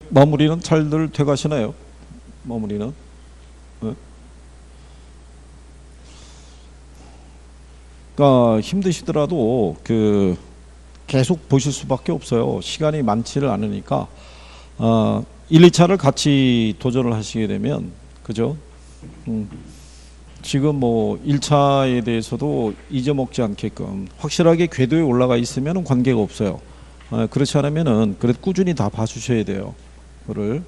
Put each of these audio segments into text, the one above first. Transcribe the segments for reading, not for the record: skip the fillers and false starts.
마무리는 잘들 돼가시나요? 마무리는? 네? 그러니까 힘드시더라도 계속 보실 수밖에 없어요. 시간이 많지를 않으니까 1, 2차를 같이 도전을 하시게 되면 그죠? 지금 뭐 1차에 대해서도 잊어먹지 않게끔 확실하게 궤도에 올라가 있으면 관계가 없어요. 그렇지 않으면은 그래도 꾸준히 다 봐주셔야 돼요. 그거를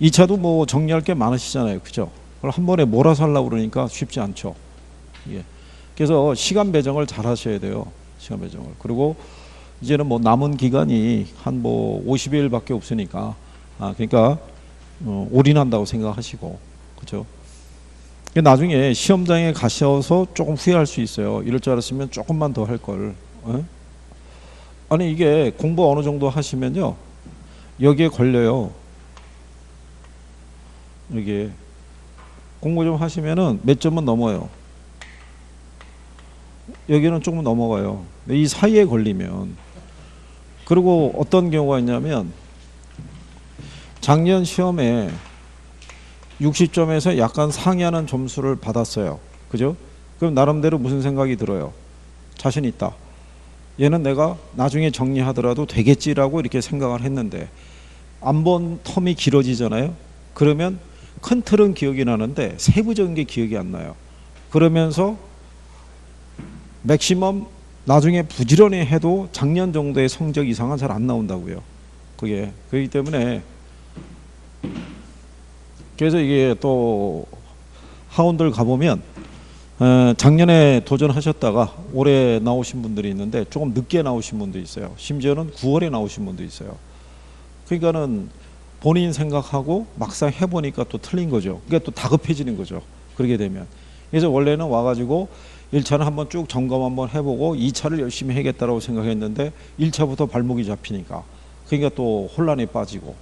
2차도 뭐 정리할 게 많으시잖아요. 그죠? 그걸 한 번에 몰아서 하려고 그러니까 쉽지 않죠. 예. 그래서 시간 배정을 잘 하셔야 돼요. 시간 배정을. 그리고 이제는 뭐 남은 기간이 한 뭐 50일밖에 없으니까 그러니까 올인한다고 생각하시고 그죠? 나중에 시험장에 가셔서 조금 후회할 수 있어요. 이럴 줄 알았으면 조금만 더 할 걸. 아니 이게 공부 어느 정도 하시면요 여기에 걸려요. 여기에 공부 좀 하시면은 몇 점은 넘어요. 여기는 조금 넘어가요. 이 사이에 걸리면. 그리고 어떤 경우가 있냐면 작년 시험에 60점에서 약간 상회하는 점수를 받았어요. 그죠? 그럼 나름대로 무슨 생각이 들어요? 자신 있다. 얘는 내가 나중에 정리하더라도 되겠지라고 이렇게 생각을 했는데 안 본 텀이 길어지잖아요. 그러면 큰 틀은 기억이 나는데 세부적인 게 기억이 안 나요. 그러면서 맥시멈 나중에 부지런히 해도 작년 정도의 성적 이상은 잘 안 나온다고요. 그렇기 때문에 그래서 이게 또 학원들 가보면 작년에 도전하셨다가 올해 나오신 분들이 있는데 조금 늦게 나오신 분도 있어요. 심지어는 9월에 나오신 분도 있어요. 그러니까는 본인 생각하고 막상 해보니까 또 틀린 거죠. 그러니까 또 다급해지는 거죠. 그러게 되면. 그래서 원래는 와가지고 1차는 한번 쭉 점검 한번 해보고 2차를 열심히 해야겠다라고 생각했는데 1차부터 발목이 잡히니까 그러니까 또 혼란에 빠지고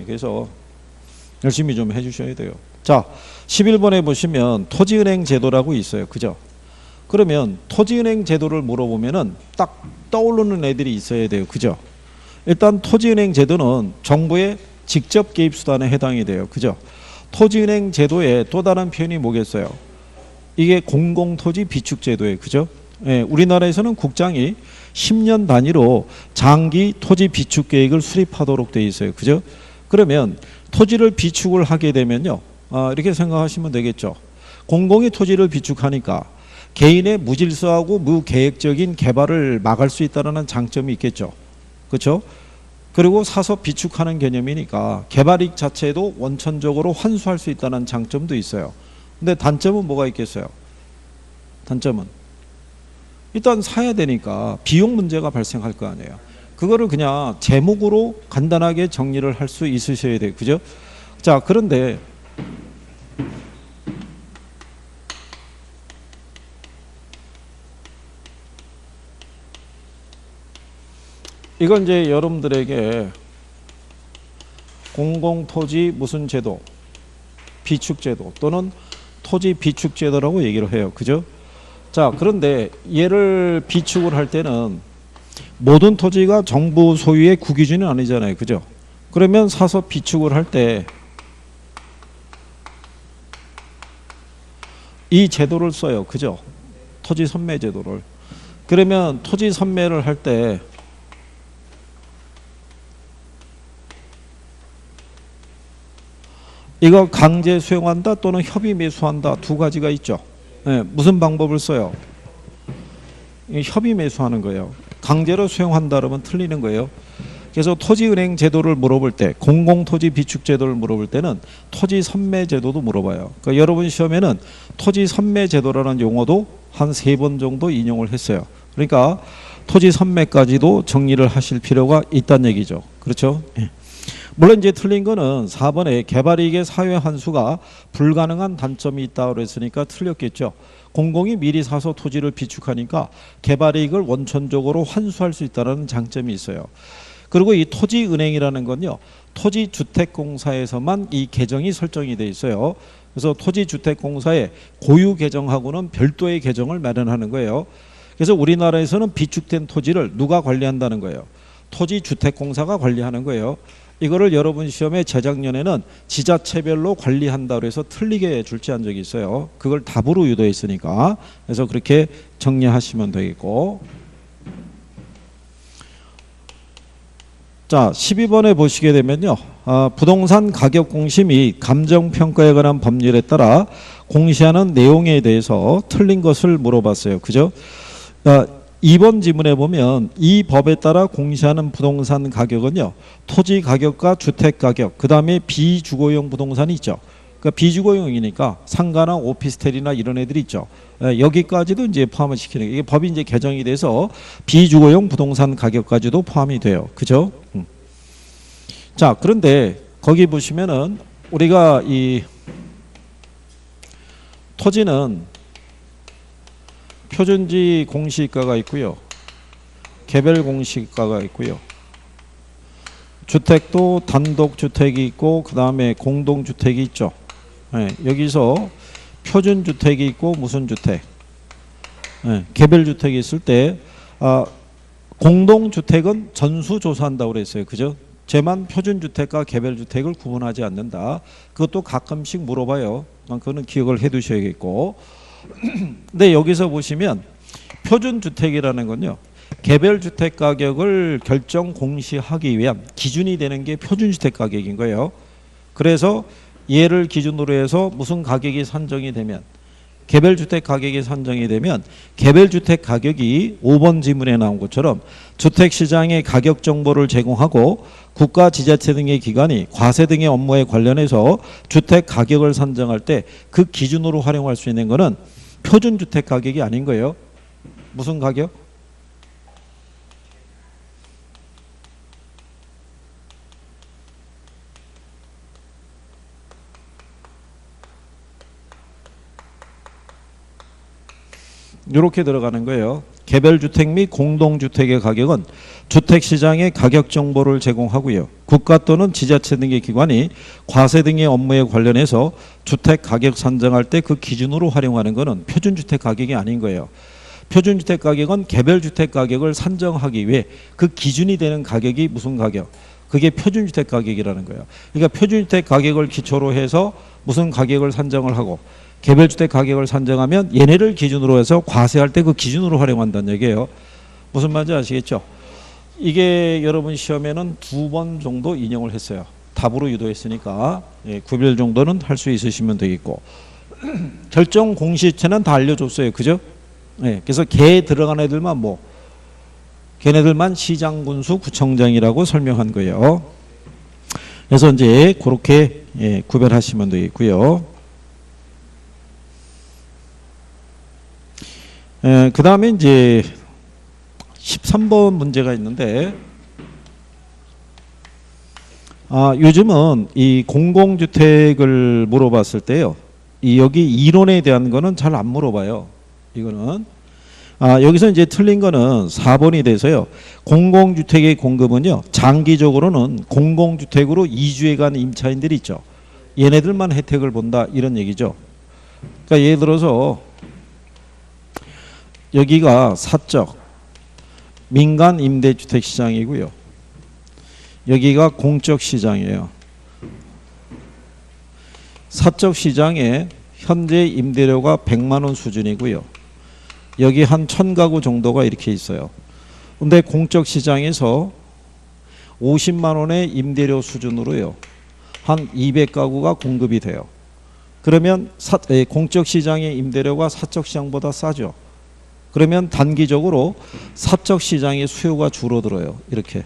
그래서 열심히 좀 해주셔야 돼요. 자, 11번에 보시면 토지은행 제도라고 있어요. 그죠? 그러면 토지은행 제도를 물어보면은 딱 떠오르는 애들이 있어야 돼요. 그죠? 일단 토지은행 제도는 정부의 직접 개입 수단에 해당이 돼요. 그죠? 토지은행 제도의 또 다른 표현이 뭐겠어요? 이게 공공토지 비축제도예요. 그죠? 예, 우리나라에서는 국장이 10년 단위로 장기 토지 비축 계획을 수립하도록 되어 있어요. 그죠? 그러면 토지를 비축을 하게 되면요. 이렇게 생각하시면 되겠죠. 공공이 토지를 비축하니까 개인의 무질서하고 무계획적인 개발을 막을 수 있다는 장점이 있겠죠. 그렇죠? 그리고 사서 비축하는 개념이니까 개발이익 자체도 원천적으로 환수할 수 있다는 장점도 있어요. 근데 단점은 뭐가 있겠어요? 단점은 일단 사야 되니까 비용 문제가 발생할 거 아니에요. 그거를 그냥 제목으로 간단하게 정리를 할 수 있으셔야 돼요. 그죠? 자, 그런데 이건 이제 여러분들에게 공공토지 무슨 제도, 비축제도 또는 토지 비축제도라고 얘기를 해요. 그죠? 자, 그런데 얘를 비축을 할 때는 모든 토지가 정부 소유의 구기준이 아니잖아요. 그죠? 그러면 사서 비축을 할 때 이 제도를 써요. 그죠? 토지 선매 제도를. 그러면 토지 선매를 할 때 이거 강제 수용한다 또는 협의 매수한다 두 가지가 있죠. 네, 무슨 방법을 써요? 협의 매수하는 거예요. 강제로 수용한다 그러면 틀리는 거예요. 그래서 토지은행 제도를 물어볼 때 공공토지 비축 제도를 물어볼 때는 토지 선매 제도도 물어봐요. 그러니까 여러분 시험에는 토지 선매 제도라는 용어도 한 3번 정도 인용을 했어요. 그러니까 토지 선매까지도 정리를 하실 필요가 있다는 얘기죠. 그렇죠? 물론 이제 틀린 거는 4번에 개발이익의 사회 환수가 불가능한 단점이 있다고 그랬으니까 틀렸겠죠. 공공이 미리 사서 토지를 비축하니까 개발이익을 원천적으로 환수할 수 있다는 장점이 있어요. 그리고 이 토지은행이라는 건요. 토지주택공사에서만 이 계정이 설정이 돼 있어요. 그래서 토지주택공사의 고유 계정하고는 별도의 계정을 마련하는 거예요. 그래서 우리나라에서는 비축된 토지를 누가 관리한다는 거예요? 토지주택공사가 관리하는 거예요. 이거를 여러분 시험에 재작년에는 지자체별로 관리한다고 해서 틀리게 출제한 적이 있어요. 그걸 답으로 유도했으니까. 그래서 그렇게 정리하시면 되겠고. 자, 12번에 보시게 되면요. 부동산 가격 공시 및 감정평가에 관한 법률에 따라 공시하는 내용에 대해서 틀린 것을 물어봤어요. 그죠? 2번 지문에 보면 이 법에 따라 공시하는 부동산 가격은요. 토지 가격과 주택 가격, 그 다음에 비주거용 부동산이 있죠. 그러니까 비주거용이니까 상가나 오피스텔이나 이런 애들이 있죠. 여기까지도 이제 포함을 시키는 게 이게 법이 이제 개정이 돼서 비주거용 부동산 가격까지도 포함이 돼요. 그죠? 자, 그런데 거기 보시면은 우리가 이 토지는 표준지 공시가가 있고요. 개별 공시가가 있고요. 주택도 단독주택이 있고 그 다음에 공동주택이 있죠. 네, 여기서 표준주택이 있고 무슨 주택, 네, 개별주택이 있을 때 공동주택은 전수조사한다고 그랬어요. 그죠? 제만 표준주택과 개별주택을 구분하지 않는다. 그것도 가끔씩 물어봐요. 그거는 기억을 해 두셔야겠고. 근데 여기서 보시면 표준주택이라는 건요. 개별주택 가격을 결정 공시하기 위한 기준이 되는 게 표준주택 가격인 거예요. 그래서 얘를 기준으로 해서 무슨 가격이 산정이 되면 개별주택 가격이 산정이 되면 개별주택 가격이 5번 지문에 나온 것처럼 주택시장의 가격 정보를 제공하고 국가 지자체 등의 기관이 과세 등의 업무에 관련해서 주택 가격을 산정할 때 그 기준으로 활용할 수 있는 것은 표준주택 가격이 아닌 거예요. 무슨 가격? 이렇게 들어가는 거예요. 개별주택 및 공동주택의 가격은 주택시장의 가격 정보를 제공하고요. 국가 또는 지자체 등의 기관이 과세 등의 업무에 관련해서 주택 가격 산정할 때 그 기준으로 활용하는 것은 표준주택 가격이 아닌 거예요. 표준주택 가격은 개별주택 가격을 산정하기 위해 그 기준이 되는 가격이 무슨 가격? 그게 표준주택 가격이라는 거예요. 그러니까 표준주택 가격을 기초로 해서 무슨 가격을 산정을 하고 개별주택 가격을 산정하면 얘네를 기준으로 해서 과세할 때 그 기준으로 활용한다는 얘기예요. 무슨 말인지 아시겠죠? 이게 여러분 시험에는 2번 정도 인용을 했어요. 답으로 유도했으니까 구별 정도는 할 수 있으시면 되겠고 결정 공시체는 다 알려줬어요. 그죠? 그래서 걔 들어간 애들만 걔네들만 시장, 군수, 구청장이라고 설명한 거예요. 그래서 이제 그렇게 구별하시면 되겠고요. 그 다음에 이제 13번 문제가 있는데 요즘은 이 공공주택을 물어봤을 때요. 여기 이론에 대한 거는 잘 안 물어봐요. 이거는 여기서 이제 틀린 거는 4번이 돼서요. 공공주택의 공급은요. 장기적으로는 공공주택으로 이주해 간 임차인들이 있죠. 얘네들만 혜택을 본다 이런 얘기죠. 그러니까 예를 들어서 여기가 사적 민간 임대주택 시장이고요. 여기가 공적 시장이에요. 사적 시장에 현재 임대료가 100만 원 수준이고요. 여기 한 1000가구 정도가 이렇게 있어요. 근데 공적 시장에서 50만 원의 임대료 수준으로요. 한 200가구가 공급이 돼요. 그러면 공적 시장의 임대료가 사적 시장보다 싸죠. 그러면 단기적으로 사적 시장의 수요가 줄어들어요. 이렇게.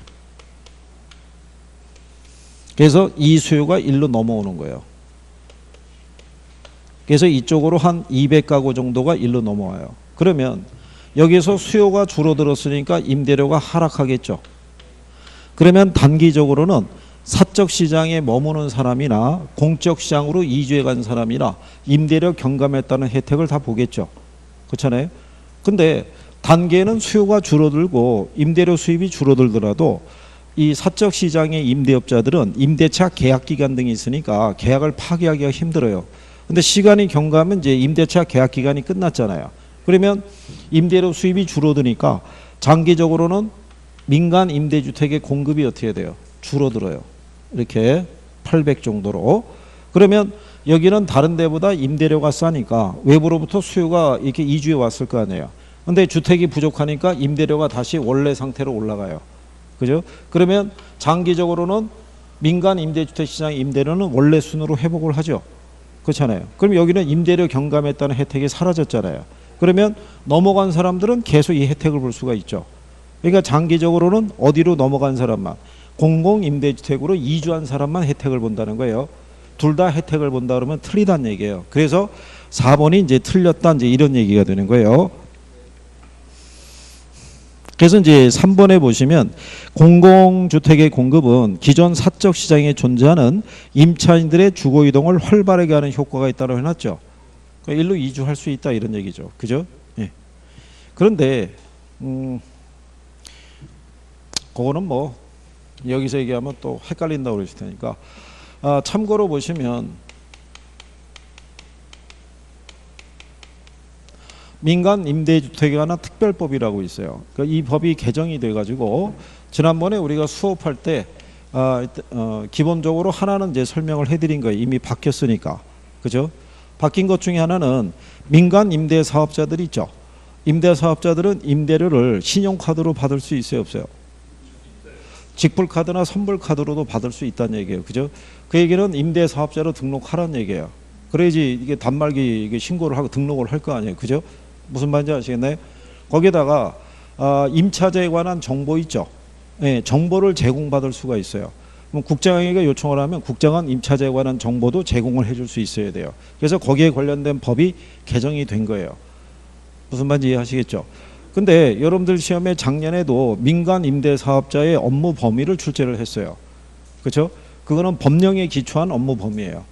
그래서 이 수요가 일로 넘어오는 거예요. 그래서 이쪽으로 한 200가구 정도가 일로 넘어와요. 그러면 여기서 수요가 줄어들었으니까 임대료가 하락하겠죠. 그러면 단기적으로는 사적 시장에 머무는 사람이나 공적 시장으로 이주해 간 사람이나 임대료 경감했다는 혜택을 다 보겠죠. 그렇잖아요. 근데 단기에는 수요가 줄어들고 임대료 수입이 줄어들더라도 이 사적 시장의 임대업자들은 임대차 계약 기간 등이 있으니까 계약을 파기하기가 힘들어요. 근데 시간이 경과하면 이제 임대차 계약 기간이 끝났잖아요. 그러면 임대료 수입이 줄어드니까 장기적으로는 민간 임대주택의 공급이 어떻게 돼요? 줄어들어요. 이렇게 800 정도로. 그러면 여기는 다른 데보다 임대료가 싸니까 외부로부터 수요가 이렇게 이주해 왔을 거 아니에요. 근데 주택이 부족하니까 임대료가 다시 원래 상태로 올라가요. 그죠? 그러면 장기적으로는 민간 임대주택 시장 임대료는 원래 순으로 회복을 하죠. 그렇잖아요. 그럼 여기는 임대료 경감했다는 혜택이 사라졌잖아요. 그러면 넘어간 사람들은 계속 이 혜택을 볼 수가 있죠. 그러니까 장기적으로는 어디로 넘어간 사람만, 공공임대주택으로 이주한 사람만 혜택을 본다는 거예요. 둘 다 혜택을 본다 그러면 틀리다는 얘기예요. 그래서 4번이 이제 틀렸다, 이제 이런 얘기가 되는 거예요. 그래서 이제 3번에 보시면 공공주택의 공급은 기존 사적 시장에 존재하는 임차인들의 주거 이동을 활발하게 하는 효과가 있다고 해놨죠. 그러니까 일로 이주할 수 있다, 이런 얘기죠. 그죠? 예. 그런데 그거는 뭐 여기서 얘기하면 또 헷갈린다고 그러실 테니까 참고로 보시면 민간 임대주택에 관한 특별법이라고 있어요. 그러니까 이 법이 개정이 돼가지고 지난번에 우리가 수업할 때 기본적으로 하나는 이제 설명을 해드린 거예요. 이미 바뀌었으니까. 그죠? 바뀐 것 중에 하나는 민간 임대 사업자들 있죠. 임대 사업자들은 임대료를 신용카드로 받을 수 있어요, 없어요? 직불카드나 선불카드로도 받을 수 있다는 얘기예요. 그죠? 그 얘기는 임대 사업자로 등록하라는 얘기예요. 그래야지 이게 단말기 이게 신고를 하고 등록을 할 거 아니에요. 그죠? 무슨 말인지 아시겠나요? 거기다가 임차제에 관한 정보 있죠. 예, 정보를 제공받을 수가 있어요. 그럼 국장에게 요청을 하면 국장은 임차제에 관한 정보도 제공을 해줄 수 있어야 돼요. 그래서 거기에 관련된 법이 개정이 된 거예요. 무슨 말인지 이해하시겠죠? 근데 여러분들 시험에 작년에도 민간 임대 사업자의 업무 범위를 출제를 했어요. 그렇죠? 그거는 법령에 기초한 업무 범위예요.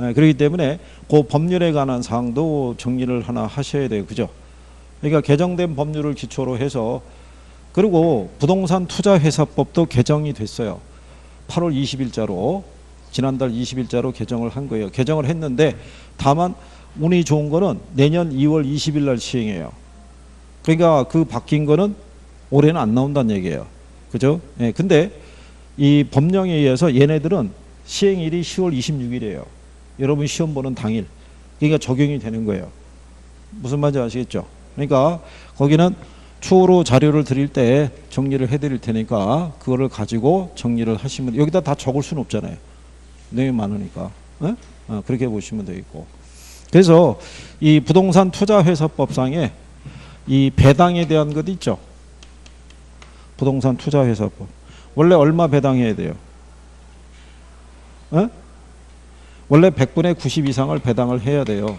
예, 그렇기 때문에 그 법률에 관한 사항도 정리를 하나 하셔야 돼요. 그죠? 그러니까 개정된 법률을 기초로 해서, 그리고 부동산 투자회사법도 개정이 됐어요. 8월 20일자로, 지난달 20일자로 개정을 한 거예요. 개정을 했는데 다만 운이 좋은 거는 내년 2월 20일 날 시행해요. 그러니까 그 바뀐 거는 올해는 안 나온다는 얘기예요. 그죠? 예, 근데 이 법령에 의해서 얘네들은 시행일이 10월 26일이에요. 여러분 시험 보는 당일. 그러니까 적용이 되는 거예요. 무슨 말인지 아시겠죠? 그러니까 거기는 추후로 자료를 드릴 때 정리를 해드릴 테니까 그거를 가지고 정리를 하시면, 여기다 다 적을 수는 없잖아요. 내용이 많으니까. 네? 그렇게 보시면 되겠고. 그래서 이 부동산 투자회사법상에 이 배당에 대한 것 있죠. 부동산 투자회사법. 원래 얼마 배당해야 돼요? 네? 원래 100분의 90 이상을 배당을 해야 돼요.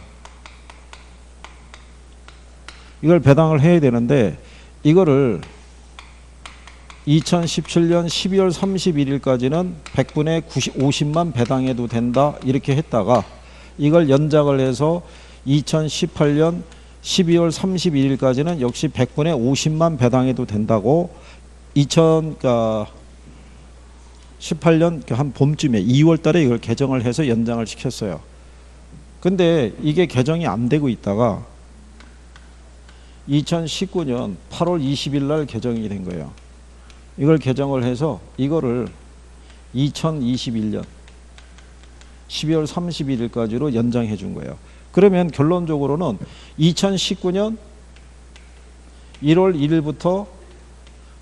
이걸 배당을 해야 되는데 이거를 2017년 12월 31일까지는 100분의 50만 배당해도 된다 이렇게 했다가 이걸 연장을 해서 2018년 12월 31일까지는 역시 100분의 50만 배당해도 된다고 2018년 한 봄쯤에 2월 달에 이걸 개정을 해서 연장을 시켰어요. 근데 이게 개정이 안 되고 있다가 2019년 8월 20일 날 개정이 된 거예요. 이걸 개정을 해서 이거를 2021년 12월 31일까지로 연장해 준 거예요. 그러면 결론적으로는 2019년 1월 1일부터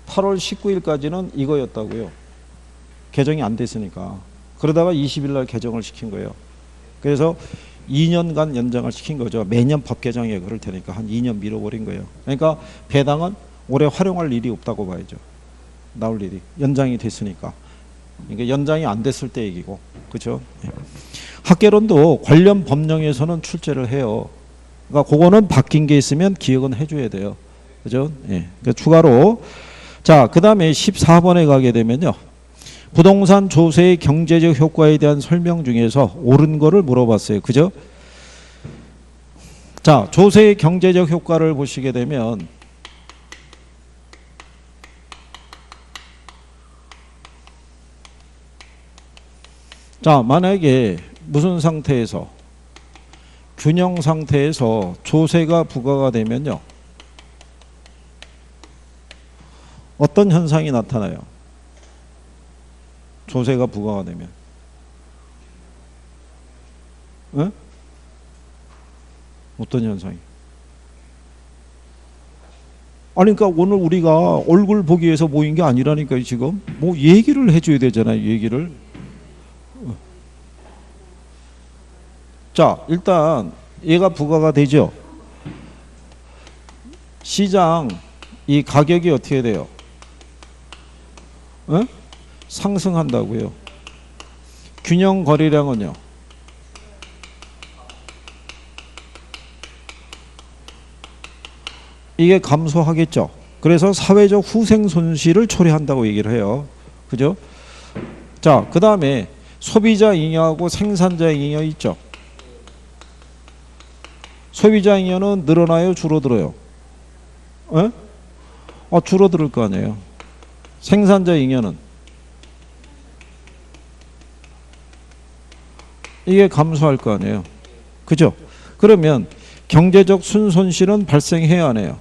8월 19일까지는 이거였다고요. 개정이 안 됐으니까. 그러다가 20일 날 개정을 시킨 거예요. 그래서 2년간 연장을 시킨 거죠. 매년 법 개정에 그럴 테니까 한 2년 미뤄버린 거예요. 그러니까 배당은 올해 활용할 일이 없다고 봐야죠. 나올 일이. 연장이 됐으니까. 그러니까 연장이 안 됐을 때 얘기고. 그렇죠? 학개론도 관련 법령에서는 출제를 해요. 그러니까 그거는 바뀐 게 있으면 기억은 해줘야 돼요. 그죠? 예. 그러니까 추가로. 자, 그 다음에 14번에 가게 되면요. 부동산 조세의 경제적 효과에 대한 설명 중에서 옳은 거를 물어봤어요. 그죠? 자, 조세의 경제적 효과를 보시게 되면 자, 만약에 무슨 상태에서 균형 상태에서 조세가 부과가 되면요. 어떤 현상이 나타나요? 조세가 부과가 되면. 에? 어떤 현상이? 아니 그러니까 오늘 우리가 얼굴 보기 위해서 모인 게 아니라니까요. 지금 뭐 얘기를 해줘야 되잖아요. 얘기를. 자 일단 얘가 부과가 되죠. 시장 이 가격이 어떻게 돼요? 에? 상승한다고요. 균형 거래량은요? 이게 감소하겠죠. 그래서 사회적 후생 손실을 초래한다고 얘기를 해요. 그죠? 자, 그 다음에 소비자 잉여하고 생산자 잉여 있죠. 소비자 잉여는 늘어나요? 줄어들어요? 에? 줄어들 거 아니에요. 생산자 잉여는 이게 감소할 거 아니에요. 그죠? 그러면 경제적 순손실은 발생해야 하네요.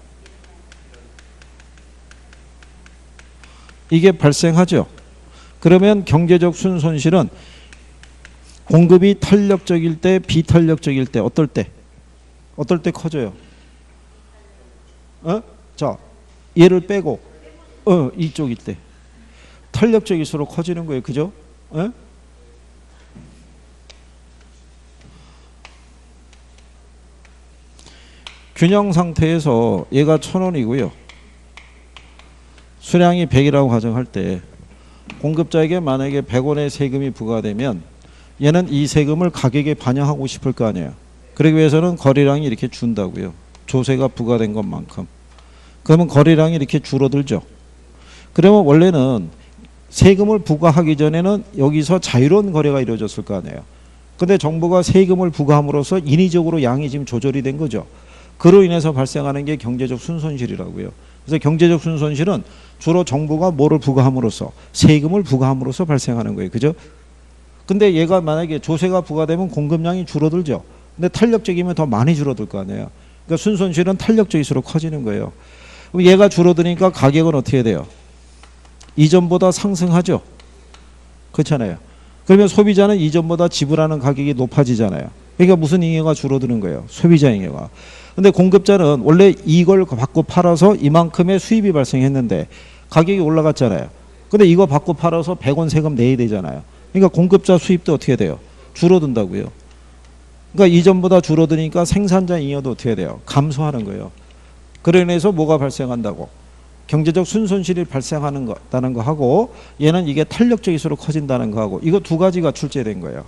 이게 발생하죠. 그러면 경제적 순손실은 공급이 탄력적일 때, 비탄력적일 때, 어떨 때? 어떨 때 커져요? 자, 얘를 빼고, 이쪽일 때. 탄력적일수록 커지는 거예요. 그죠? 균형 상태에서 얘가 1,000원이고요. 수량이 100이라고 가정할 때 공급자에게 만약에 100원의 세금이 부과되면 얘는 이 세금을 가격에 반영하고 싶을 거 아니에요. 그러기 위해서는 거래량이 이렇게 준다고요. 조세가 부과된 것만큼. 그러면 거래량이 이렇게 줄어들죠. 그러면 원래는 세금을 부과하기 전에는 여기서 자유로운 거래가 이루어졌을 거 아니에요. 근데 정부가 세금을 부과함으로써 인위적으로 양이 지금 조절이 된 거죠. 그로 인해서 발생하는 게 경제적 순손실이라고요. 그래서 경제적 순손실은 주로 정부가 뭐를 부과함으로써 세금을 부과함으로써 발생하는 거예요. 그죠? 근데 얘가 만약에 조세가 부과되면 공급량이 줄어들죠. 근데 탄력적이면 더 많이 줄어들 거 아니에요. 그러니까 순손실은 탄력적일수록 커지는 거예요. 그럼 얘가 줄어드니까 가격은 어떻게 돼요? 이전보다 상승하죠. 그렇잖아요. 그러면 소비자는 이전보다 지불하는 가격이 높아지잖아요. 그러니까 무슨 잉여가 줄어드는 거예요? 소비자 잉여가. 근데 공급자는 원래 이걸 받고 팔아서 이만큼의 수입이 발생했는데 가격이 올라갔잖아요. 근데 이거 받고 팔아서 100원 세금 내야 되잖아요. 그러니까 공급자 수입도 어떻게 돼요? 줄어든다고요. 그러니까 이전보다 줄어드니까 생산자 잉여도 어떻게 돼요? 감소하는 거예요. 그로 인해서 뭐가 발생한다고? 경제적 순손실이 발생하는 거다는 거 하고 얘는 이게 탄력적일수록 커진다는 거 하고 이거 두 가지가 출제된 거예요.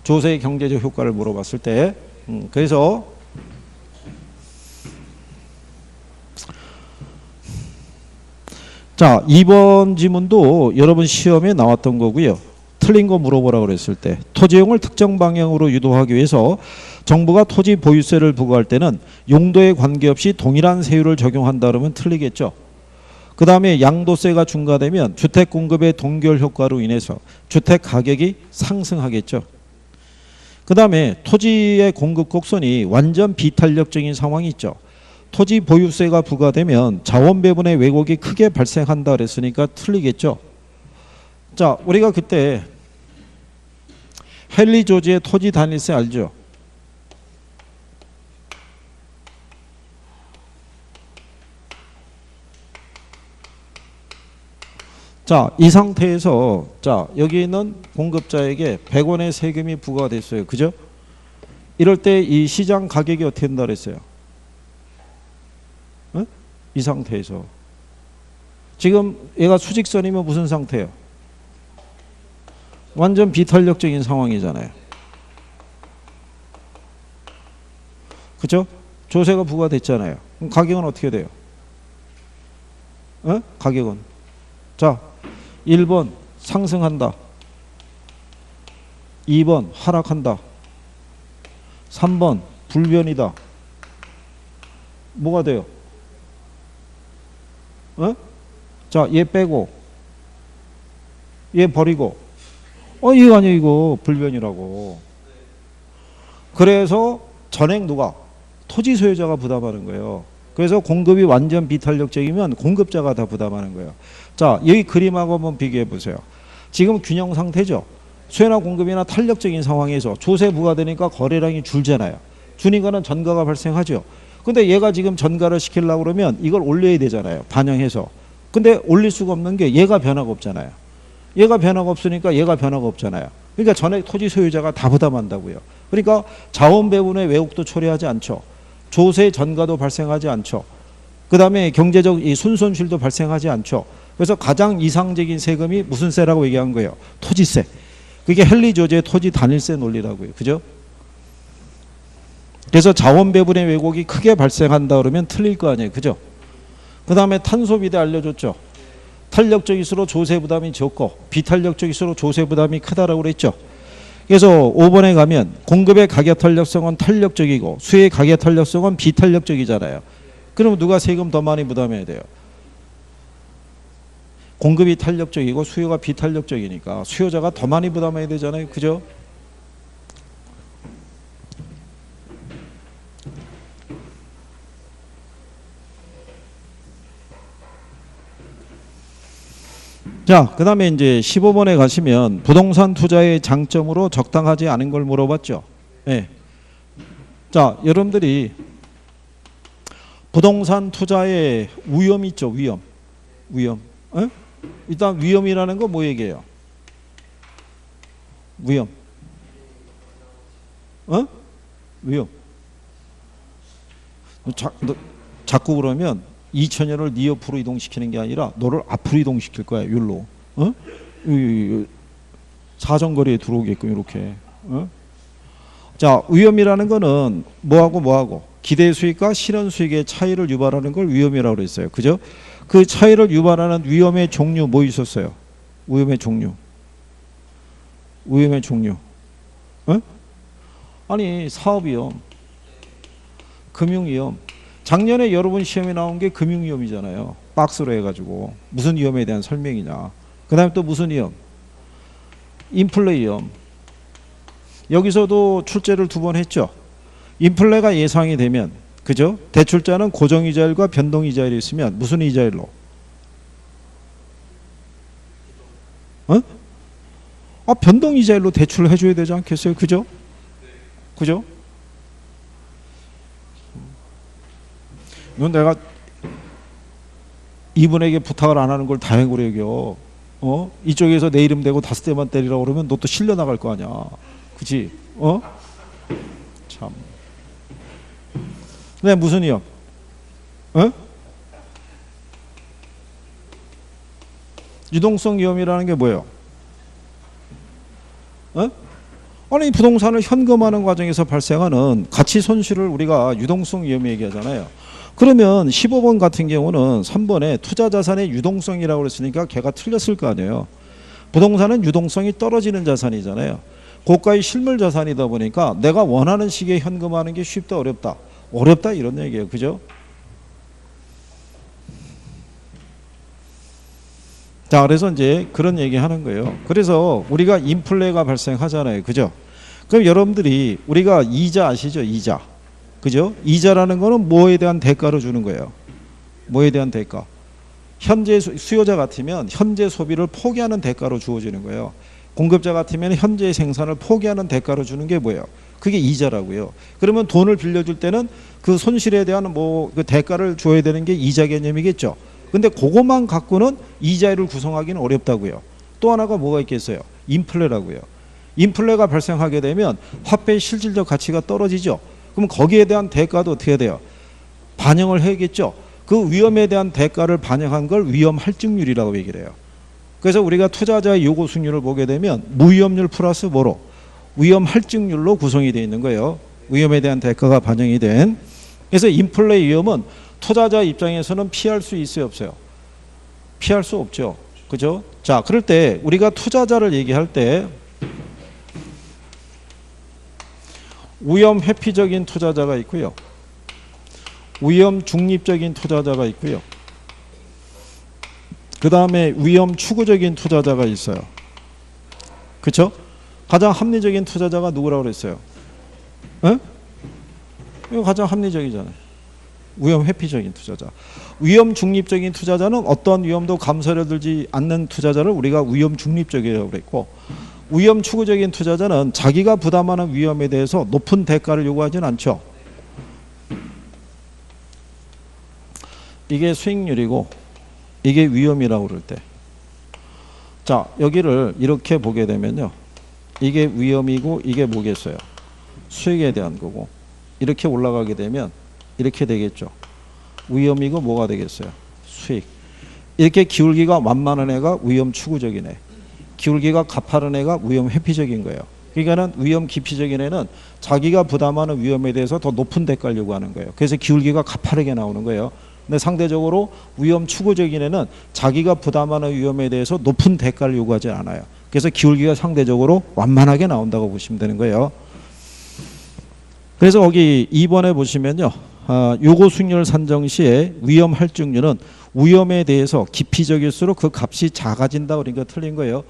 조세의 경제적 효과를 물어봤을 때 그래서 자 2번 지문도 여러분 시험에 나왔던 거고요. 틀린 거 물어보라고 그랬을 때 토지용을 특정 방향으로 유도하기 위해서 정부가 토지 보유세를 부과할 때는 용도에 관계없이 동일한 세율을 적용한다 그러면 틀리겠죠. 그 다음에 양도세가 중과되면 주택 공급의 동결 효과로 인해서 주택 가격이 상승하겠죠. 그 다음에 토지의 공급 곡선이 완전 비탄력적인 상황이 있죠. 토지 보유세가 부과되면 자원 배분의 왜곡이 크게 발생한다 그랬으니까 틀리겠죠. 자, 우리가 그때 헨리 조지의 토지 단일세 알죠? 자, 이 상태에서 자, 여기 있는 공급자에게 100원의 세금이 부과됐어요. 그죠? 이럴 때 이 시장 가격이 어떻게 된다 그랬어요? 이 상태에서 지금 얘가 수직선이면 무슨 상태예요? 완전 비탄력적인 상황이잖아요. 그죠? 조세가 부과됐잖아요. 그럼 가격은 어떻게 돼요? 가격은 자 1번 상승한다. 2번 하락한다. 3번 불변이다. 뭐가 돼요? 자, 얘 빼고 얘 버리고 이거 아니에요. 이거 불변이라고. 그래서 전액 누가? 토지 소유자가 부담하는 거예요. 그래서 공급이 완전 비탄력적이면 공급자가 다 부담하는 거예요. 자, 여기 그림하고 한번 비교해 보세요. 지금 균형 상태죠. 수요나 공급이나 탄력적인 상황에서 조세 부과되니까 거래량이 줄잖아요. 주니까는 전가가 발생하죠. 근데 얘가 지금 전가를 시키려고 그러면 이걸 올려야 되잖아요. 반영해서. 근데 올릴 수가 없는 게 얘가 변화가 없잖아요. 얘가 변화가 없으니까 얘가 변화가 없잖아요. 그러니까 전액 토지 소유자가 다 부담한다고요. 그러니까 자원 배분의 왜곡도 초래하지 않죠. 조세 전가도 발생하지 않죠. 그 다음에 경제적 이 순손실도 발생하지 않죠. 그래서 가장 이상적인 세금이 무슨 세라고 얘기한 거예요? 토지세. 그게 헨리 조지의 토지 단일세 논리라고요. 그죠? 그래서 자원 배분의 왜곡이 크게 발생한다 그러면 틀릴 거 아니에요. 그죠? 그 다음에 탄소 비례 알려줬죠. 탄력적일수록 조세 부담이 적고 비탄력적일수록 조세 부담이 크다라고 그랬죠. 그래서 5번에 가면 공급의 가격 탄력성은 탄력적이고 수요의 가격 탄력성은 비탄력적이잖아요. 그러면 누가 세금 더 많이 부담해야 돼요? 공급이 탄력적이고 수요가 비탄력적이니까 수요자가 더 많이 부담해야 되잖아요. 그죠? 자, 그 다음에 이제 15번에 가시면 부동산 투자의 장점으로 적당하지 않은 걸 물어봤죠. 네. 자, 여러분들이 부동산 투자의 위험 있죠. 위험. 에? 일단 위험이라는 거 뭐 얘기해요? 위험. 위험. 너 자꾸 그러면 2000년을 네 옆으로 이동시키는 게 아니라 너를 앞으로 이동시킬 거야. 율로. 사정거리에 들어오게끔 이렇게. 자, 위험이라는 거는 뭐하고 기대 수익과 실현 수익의 차이를 유발하는 걸 위험이라고 그랬어요. 그죠? 그 차이를 유발하는 위험의 종류 뭐 있었어요? 위험의 종류. 아니, 사업위험, 금융위험. 작년에 여러분 시험에 나온 게 금융위험이잖아요. 박스로 해가지고. 무슨 위험에 대한 설명이냐. 그 다음에 또 무슨 위험? 인플레 위험. 여기서도 출제를 2번 했죠. 인플레가 예상이 되면, 그죠? 대출자는 고정이자율과 변동이자율이 있으면 무슨 이자율로? 변동이자율로 대출을 해줘야 되지 않겠어요? 그죠? 이건 내가 이분에게 부탁을 안 하는 걸 다행으로 여겨. 이쪽에서 내 이름 대고 5대만 때리라고 그러면 너 또 실려 나갈 거 아니야. 그치? 참. 네, 무슨 위험? 유동성 위험이라는 게 뭐예요? 아니, 부동산을 현금화하는 과정에서 발생하는 가치 손실을 우리가 유동성 위험 얘기하잖아요. 그러면 15번 같은 경우는 3번에 투자자산의 유동성이라고 그랬으니까 걔가 틀렸을 거 아니에요. 부동산은 유동성이 떨어지는 자산이잖아요. 고가의 실물 자산이다 보니까 내가 원하는 시기에 현금화하는 게 쉽다 어렵다? 어렵다 이런 얘기예요. 그죠? 자, 그래서 이제 그런 얘기 하는 거예요. 그래서 우리가 인플레가 발생하잖아요. 그죠? 그럼 여러분들이 우리가 이자 아시죠? 이자. 그죠? 이자라는 거는 뭐에 대한 대가로 주는 거예요? 뭐에 대한 대가? 현재 수요자 같으면 현재 소비를 포기하는 대가로 주어지는 거예요. 공급자 같으면 현재 생산을 포기하는 대가로 주는 게 뭐예요? 그게 이자라고요. 그러면 돈을 빌려줄 때는 그 손실에 대한 그 대가를 줘야 되는 게 이자 개념이겠죠. 근데 그것만 갖고는 이자율을 구성하기는 어렵다고요. 또 하나가 뭐가 있겠어요? 인플레라고요. 인플레가 발생하게 되면 화폐의 실질적 가치가 떨어지죠. 그럼 거기에 대한 대가도 어떻게 돼요? 반영을 해야겠죠. 그 위험에 대한 대가를 반영한 걸 위험 할증률이라고 얘기를 해요. 그래서 우리가 투자자의 요구 수익률을 보게 되면 무위험률 플러스 뭐로? 위험 할증률로 구성이 되어 있는 거예요. 위험에 대한 대가가 반영이 된. 그래서 인플레 위험은 투자자 입장에서는 피할 수 있어요, 없어요? 피할 수 없죠. 그죠? 자, 그럴 때 우리가 투자자를 얘기할 때 위험 회피적인 투자자가 있고요. 위험 중립적인 투자자가 있고요. 그 다음에 위험 추구적인 투자자가 있어요. 그렇죠? 가장 합리적인 투자자가 누구라고 그랬어요? 이거 가장 합리적이잖아요. 위험 회피적인 투자자. 위험 중립적인 투자자는 어떤 위험도 감수하려 들지 않는 투자자를 우리가 위험 중립적이라고 그랬고, 위험 추구적인 투자자는 자기가 부담하는 위험에 대해서 높은 대가를 요구하지는 않죠. 이게 수익률이고 이게 위험이라고 그럴 때, 자 여기를 이렇게 보게 되면요, 이게 위험이고 이게 뭐겠어요? 수익에 대한 거고, 이렇게 올라가게 되면 이렇게 되겠죠. 위험이고 뭐가 되겠어요? 수익. 이렇게 기울기가 완만한 애가 위험 추구적인 애, 기울기가 가파른 애가 위험 회피적인 거예요. 그러니까는 위험 기피적인 애는 자기가 부담하는 위험에 대해서 더 높은 대가를 요구하는 거예요. 그래서 기울기가 가파르게 나오는 거예요. 근데 상대적으로 위험 추구적인 애는 자기가 부담하는 위험에 대해서 높은 대가를 요구하지 않아요. 그래서 기울기가 상대적으로 완만하게 나온다고 보시면 되는 거예요. 그래서 거기 2번에 보시면요, 요구 수익률 산정 시에 위험 할증률은 위험에 대해서 기피적일수록 그 값이 작아진다, 그러니까 틀린 거예요.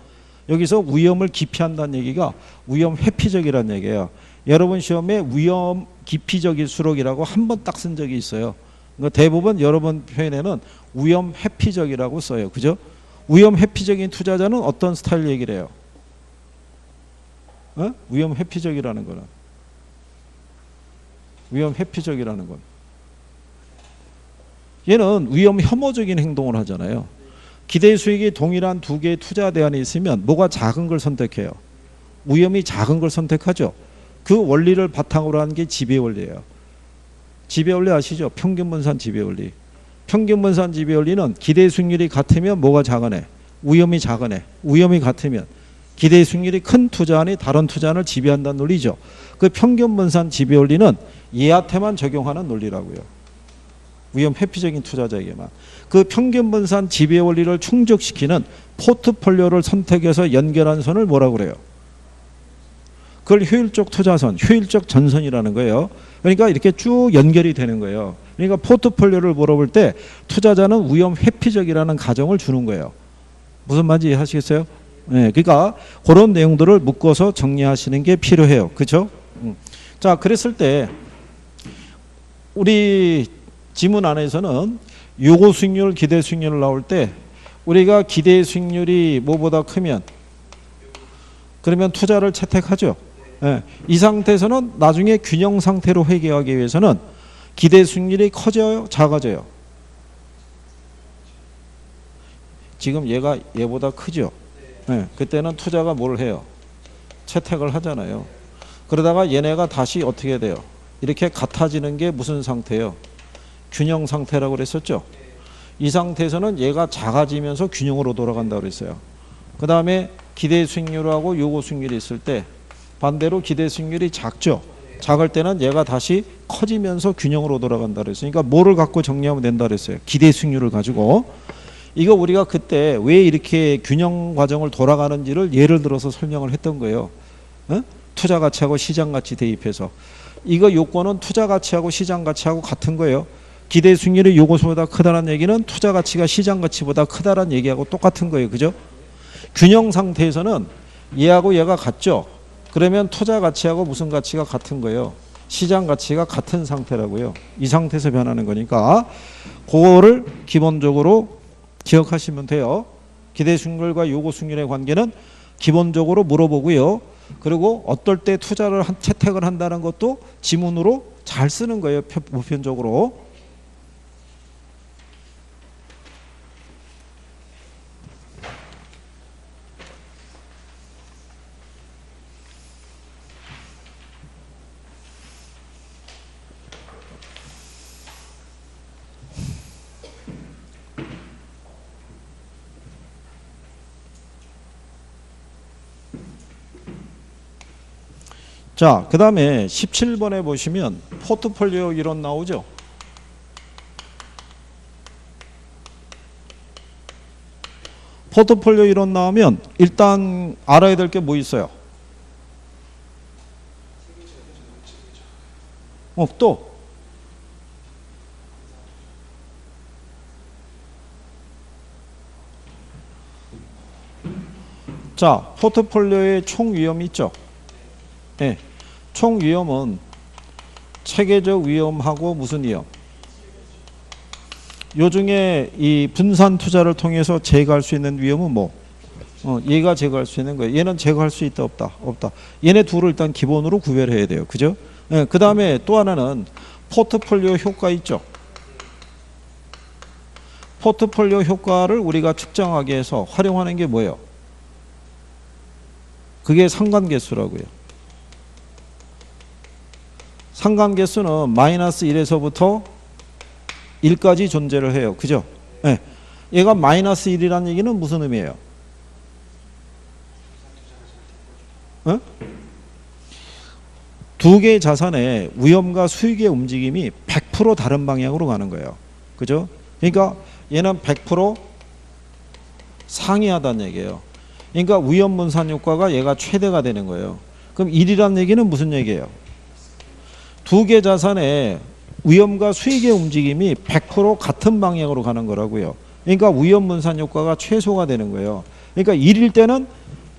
여기서 위험을 기피한다는 얘기가 위험 회피적이라는 얘기예요. 여러분 시험에 위험 기피적일수록이라고 한 번 딱 쓴 적이 있어요. 그러니까 대부분 여러분 표현에는 위험 회피적이라고 써요. 그죠? 위험 회피적인 투자자는 어떤 스타일 얘기를 해요? 위험 회피적이라는 거는, 위험 회피적이라는 건 얘는 위험 혐오적인 행동을 하잖아요. 기대 수익이 동일한 두 개의 투자 대안이 있으면 뭐가 작은 걸 선택해요? 위험이 작은 걸 선택하죠. 그 원리를 바탕으로 하는 게 지배 원리예요. 지배 원리 아시죠? 평균 분산 지배 원리. 평균 분산 지배 원리는 기대 수익률이 같으면 뭐가 작은 애? 위험이 작은 애. 위험이 같으면 기대 수익률이 큰 투자안이 다른 투자안을 지배한다는 논리죠. 그 평균 분산 지배 원리는 얘한테만 적용하는 논리라고요. 위험 회피적인 투자자에게만. 그 평균 분산 지배 원리를 충족시키는 포트폴리오를 선택해서 연결한 선을 뭐라고 그래요? 그걸 효율적 투자선, 효율적 전선이라는 거예요. 그러니까 이렇게 쭉 연결이 되는 거예요. 그러니까 포트폴리오를 물어볼 때 투자자는 위험 회피적이라는 가정을 주는 거예요. 무슨 말인지 이해하시겠어요? 네, 그러니까 그런 내용들을 묶어서 정리하시는 게 필요해요. 그렇죠? 자, 그랬을 때 우리 지문 안에서는 요구 수익률, 기대 수익률을 나올 때 우리가 기대 수익률이 뭐보다 크면 그러면 투자를 채택하죠. 네. 이 상태에서는 나중에 균형 상태로 회귀하기 위해서는 기대 수익률이 커져요, 작아져요? 지금 얘가 얘보다 크죠. 네. 그때는 투자가 뭘 해요? 채택을 하잖아요. 그러다가 얘네가 다시 어떻게 돼요? 이렇게 같아지는 게 무슨 상태예요? 균형 상태라고 그랬었죠. 이 상태에서는 얘가 작아지면서 균형으로 돌아간다고 그랬어요. 그 다음에 기대 수익률하고 요구 수익률이 있을 때 반대로 기대 수익률이 작죠. 작을 때는 얘가 다시 커지면서 균형으로 돌아간다 그랬어요. 그러니까 뭐를 갖고 정리하면 된다 그랬어요? 기대 수익률을 가지고. 이거 우리가 그때 왜 이렇게 균형 과정을 돌아가는지를 예를 들어서 설명을 했던 거예요. 투자 가치하고 시장 가치 대입해서. 이거 요건은 투자 가치하고 시장 가치하고 같은 거예요. 기대 수익률이 요구보다 크다는 얘기는 투자 가치가 시장 가치보다 크다는 얘기하고 똑같은 거예요. 그죠? 균형 상태에서는 얘하고 얘가 같죠. 그러면 투자 가치하고 무슨 가치가 같은 거예요? 시장 가치가 같은 상태라고요. 이 상태에서 변하는 거니까 그거를 기본적으로 기억하시면 돼요. 기대 수익률과 요구 수익률의 관계는 기본적으로 물어보고요. 그리고 어떨 때 투자를 채택을 한다는 것도 지문으로 잘 쓰는 거예요. 보편적으로. 자, 그 다음에 17번에 보시면 포트폴리오 이론 나오죠. 포트폴리오 이론 나오면 일단 알아야 될 게 뭐 있어요? 또 자, 포트폴리오의 총 위험이 있죠. 네. 총 위험은 체계적 위험하고 무슨 위험? 요 중에 이 분산 투자를 통해서 제거할 수 있는 위험은 뭐? 얘가 제거할 수 있는 거예요. 얘는 제거할 수 있다 없다? 없다. 얘네 둘을 일단 기본으로 구별해야 돼요. 그죠? 예, 그 다음에 또 하나는 포트폴리오 효과 있죠. 포트폴리오 효과를 우리가 측정하기 위해서 활용하는 게 뭐예요? 그게 상관계수라고요. 상관계수는 마이너스 1에서부터 1까지 존재를 해요. 그죠? 예. 얘가 마이너스 1이라는 얘기는 무슨 의미예요? 두 개의 자산의 위험과 수익의 움직임이 100% 다른 방향으로 가는 거예요. 그죠? 그러니까 얘는 100% 상이하다는 얘기예요. 그러니까 위험 분산 효과가 얘가 최대가 되는 거예요. 그럼 1이라는 얘기는 무슨 얘기예요? 두 개 자산의 위험과 수익의 움직임이 100% 같은 방향으로 가는 거라고요. 그러니까 위험 분산 효과가 최소가 되는 거예요. 그러니까 1일 때는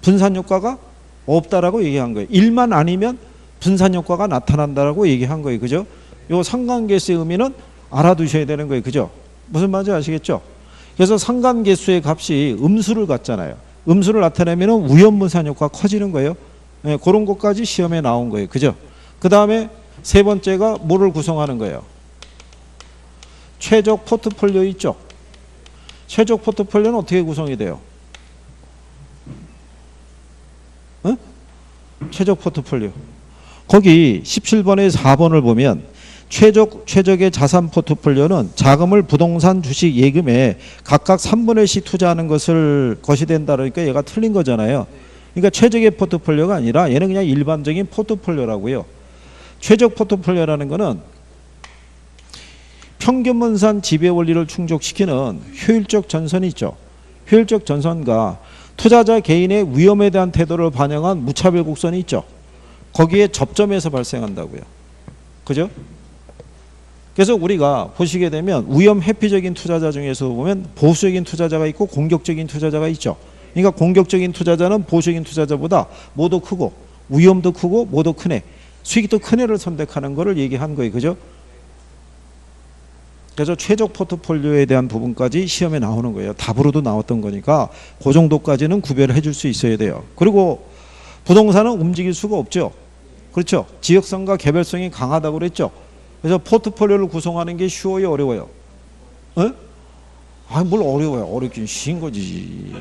분산 효과가 없다라고 얘기한 거예요. 1만 아니면 분산 효과가 나타난다라고 얘기한 거예요. 그죠? 요 상관계수의 의미는 알아두셔야 되는 거예요. 그죠? 무슨 말인지 아시겠죠? 그래서 상관계수의 값이 음수를 갖잖아요. 음수를 나타내면 위험 분산 효과가 커지는 거예요. 네, 그런 것까지 시험에 나온 거예요. 그죠? 그 다음에 세 번째가 뭐를 구성하는 거예요? 최적 포트폴리오 있죠? 최적 포트폴리오는 어떻게 구성이 돼요? 최적 포트폴리오. 거기 17번에 4번을 보면 최적의 자산 포트폴리오는 자금을 부동산, 주식, 예금에 각각 3분의 1씩 투자하는 것이 된다. 그러니까 얘가 틀린 거잖아요. 그러니까 최적의 포트폴리오가 아니라 얘는 그냥 일반적인 포트폴리오라고요. 최적 포트폴리오라는 거는 평균 분산 지배 원리를 충족시키는 효율적 전선이 있죠. 효율적 전선과 투자자 개인의 위험에 대한 태도를 반영한 무차별 곡선이 있죠. 거기에 접점에서 발생한다고요. 그죠? 그래서 우리가 보시게 되면 위험 회피적인 투자자 중에서 보면 보수적인 투자자가 있고 공격적인 투자자가 있죠. 그러니까 공격적인 투자자는 보수적인 투자자보다 뭐도 크고 위험도 크고 뭐도 크네. 수익도 큰 애를 선택하는 것을 얘기한 거예요. 그죠? 그래서 최적 포트폴리오에 대한 부분까지 시험에 나오는 거예요. 답으로도 나왔던 거니까 그 정도까지는 구별을 해줄 수 있어야 돼요. 그리고 부동산은 움직일 수가 없죠. 그렇죠? 지역성과 개별성이 강하다고 그랬죠. 그래서 포트폴리오를 구성하는 게 쉬워요, 어려워요? 아니 뭘 어려워요. 어렵긴 쉬운 거지.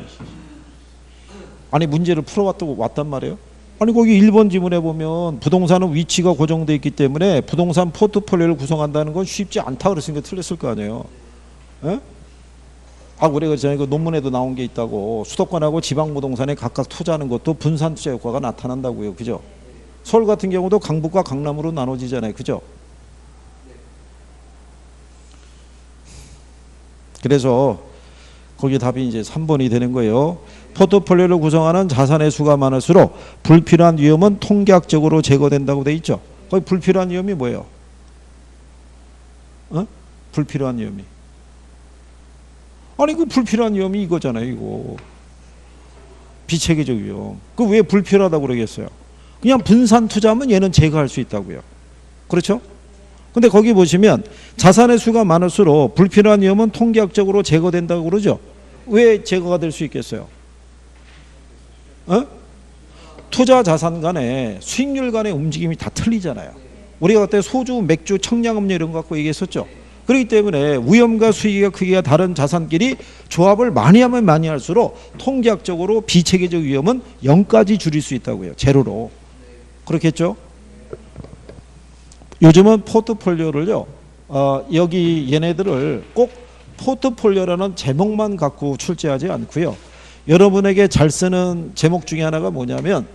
아니 문제를 풀어왔단 말이에요. 아니 거기 1번 지문에 보면 부동산은 위치가 고정되어 있기 때문에 부동산 포트폴리오를 구성한다는 건 쉽지 않다 그랬으니까 틀렸을 거 아니에요. 우리가 전에 그 논문에도 나온 게 있다고 수도권하고 지방부동산에 각각 투자하는 것도 분산 투자 효과가 나타난다고요. 그죠? 서울 같은 경우도 강북과 강남으로 나눠지잖아요. 그죠? 그래서 거기 답이 이제 3번이 되는 거예요. 포트폴리오를 구성하는 자산의 수가 많을수록 불필요한 위험은 통계학적으로 제거된다고 돼 있죠. 거기 불필요한 위험이 뭐예요? 불필요한 위험이. 아니 그 불필요한 위험이 이거잖아요. 이거. 비체계적 위험. 그 왜 불필요하다고 그러겠어요? 그냥 분산 투자하면 얘는 제거할 수 있다고요. 그렇죠? 근데 거기 보시면 자산의 수가 많을수록 불필요한 위험은 통계학적으로 제거된다고 그러죠. 왜 제거가 될 수 있겠어요? 투자 자산 간의 수익률 간의 움직임이 다 틀리잖아요. 우리가 그때 소주, 맥주, 청량음료 이런 거 갖고 얘기했었죠. 그렇기 때문에 위험과 수익의 크기가 다른 자산끼리 조합을 많이 하면 많이 할수록 통계학적으로 비체계적 위험은 0까지 줄일 수 있다고요. 제로로. 그렇겠죠? 요즘은 포트폴리오를요. 여기 얘네들을 꼭 포트폴리오라는 제목만 갖고 출제하지 않고요. 여러분에게 잘 쓰는 제목 중에 하나가 뭐냐면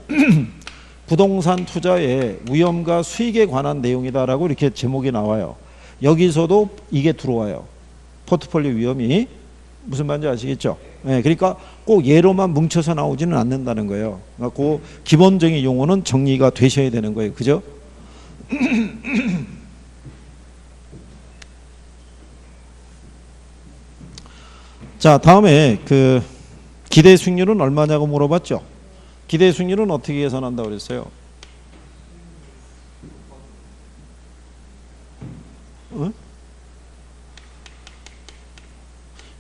부동산 투자의 위험과 수익에 관한 내용이다라고 이렇게 제목이 나와요. 여기서도 이게 들어와요. 포트폴리오 위험이. 무슨 말인지 아시겠죠? 네, 그러니까 꼭 예로만 뭉쳐서 나오지는 않는다는 거예요. 그러니까 그 기본적인 용어는 정리가 되셔야 되는 거예요. 그죠? 자, 다음에 그 기대 수익률은 얼마냐고 물어봤죠. 기대 수익률은 어떻게 계산한다고 그랬어요?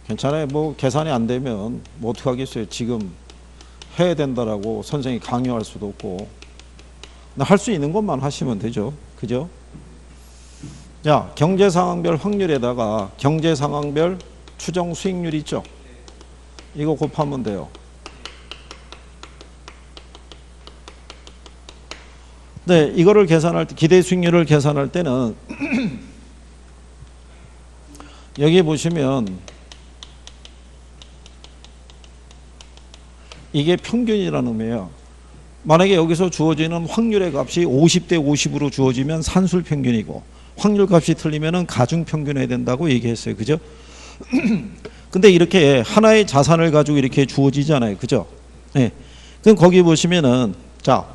괜찮아요. 뭐 계산이 안 되면 뭐 어떻게 하겠어요. 지금 해야 된다라고 선생님이 강요할 수도 없고 할 수 있는 것만 하시면 되죠. 그죠? 자, 경제상황별 확률에다가 경제상황별 추정 수익률 있죠? 이거 곱하면 돼요. 네, 이거를 계산할 때, 기대 수익률을 계산할 때는 여기 보시면 이게 평균이라는 의미예요. 만약에 여기서 주어지는 확률의 값이 50대 50으로 주어지면 산술 평균이고 확률 값이 틀리면은 가중 평균해야 된다고 얘기했어요. 그죠? 근데 이렇게 하나의 자산을 가지고 이렇게 주어지잖아요. 그죠? 네. 그럼 거기 보시면은 자,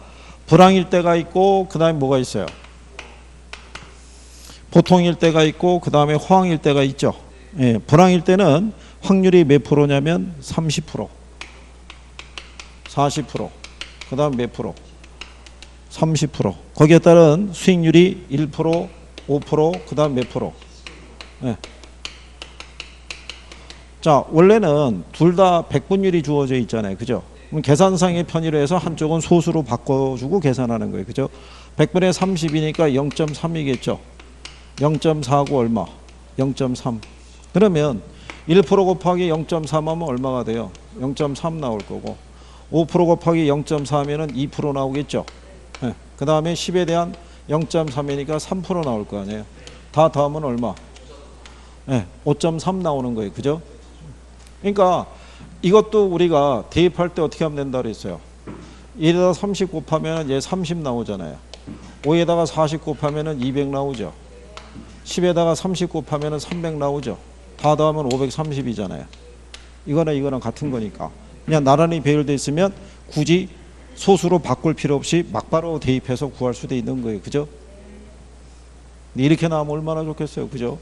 불황일 때가 있고 그다음에 뭐가 있어요? 보통일 때가 있고 그다음에 호황일 때가 있죠. 예, 불황일 때는 확률이 몇 프로냐면 30%, 40%, 그다음 몇 프로? 30%. 거기에 따른 수익률이 1%, 5%, 그다음 몇 프로? 예. 자, 원래는 둘 다 백분율이 주어져 있잖아요. 그죠? 그럼 계산상의 편의로 해서 한쪽은 소수로 바꿔주고 계산하는 거예요. 그죠? 100분의 30이니까 0.3이겠죠. 0.4고 얼마? 0.3. 그러면 1% 곱하기 0.3 하면 얼마가 돼요? 0.3 나올 거고 5% 곱하기 0.4면은 2% 나오겠죠. 네. 그 다음에 10에 대한 0.3이니까 3% 나올 거 아니에요. 다 더하면 얼마? 네. 5.3 나오는 거예요. 그죠? 그러니까 이것도 우리가 대입할 때 어떻게 하면 된다 그랬어요? 1에다 30 곱하면 얘 30 나오잖아요. 5에다가 40 곱하면 200 나오죠. 10에다가 30 곱하면 300 나오죠. 다 더하면 530이잖아요. 이거랑 같은 거니까. 그냥 나란히 배열되어 있으면 굳이 소수로 바꿀 필요 없이 막바로 대입해서 구할 수도 있는 거예요. 그죠? 이렇게 나오면 얼마나 좋겠어요. 그죠?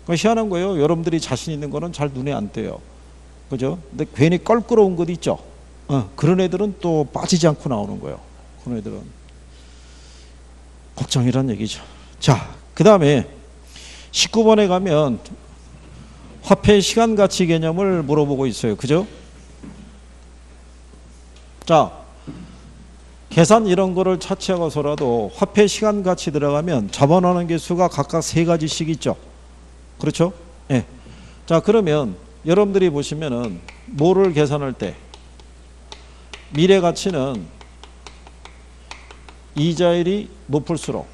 희한한 거예요. 여러분들이 자신 있는 거는 잘 눈에 안 띄어요. 그죠? 근데 괜히 껄끄러운 것 있죠? 그런 애들은 또 빠지지 않고 나오는 거예요. 그런 애들은. 걱정이란 얘기죠. 자, 그 다음에 19번에 가면 화폐 시간 가치 개념을 물어보고 있어요. 그죠? 자, 계산 이런 거를 차치하고서라도 화폐 시간 가치 들어가면 잡아놓는 개수가 각각 3가지씩 있죠. 그렇죠? 예. 네. 자, 그러면 여러분들이 보시면은 뭐를 계산할 때 미래 가치는 이자율이 높을수록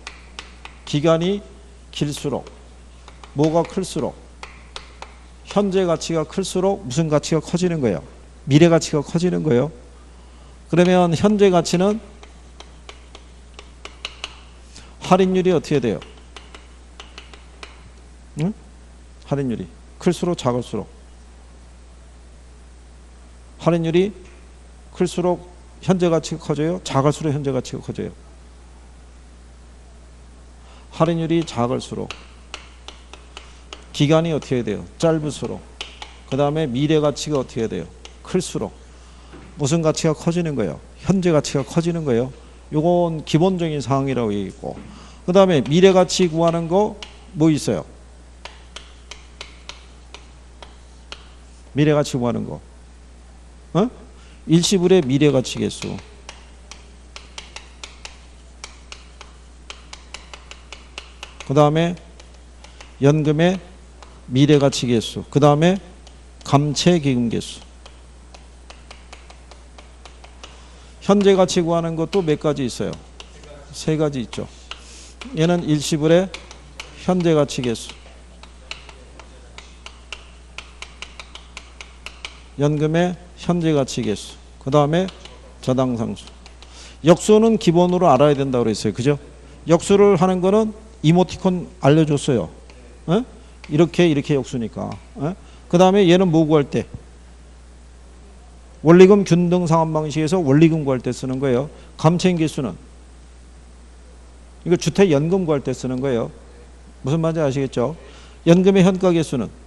기간이 길수록 뭐가 클수록 현재 가치가 클수록 무슨 가치가 커지는 거예요? 미래 가치가 커지는 거예요. 그러면 현재 가치는 할인율이 어떻게 돼요? 응? 할인율이 클수록 작을수록 할인율이 클수록 현재 가치가 커져요? 작을수록 현재 가치가 커져요? 할인율이 작을수록 기간이 어떻게 돼요? 짧을수록 그 다음에 미래 가치가 어떻게 돼요? 클수록 무슨 가치가 커지는 거예요? 현재 가치가 커지는 거예요. 요건 기본적인 사항이라고 얘기했고 그 다음에 미래 가치 구하는 거 뭐 있어요? 미래 가치 구하는 거 일시불의 미래 가치 개수 그 다음에 연금의 미래 가치 개수 그 다음에 감채 기금 개수 현재 가치 구하는 것도 몇 가지 있어요? 3가지 있죠. 얘는 일시불의 현재 가치 개수 연금의 현재 가치 개수 그 다음에 저당상수 역수는 기본으로 알아야 된다고 그랬어요. 그죠? 역수를 하는 거는 이모티콘 알려줬어요. 에? 이렇게 역수니까. 그 다음에 얘는 뭐 구할 때? 원리금 균등 상환 방식에서 원리금 구할 때 쓰는 거예요. 감채인계수는 이거 주택연금 구할 때 쓰는 거예요. 무슨 말인지 아시겠죠? 연금의 현가계수는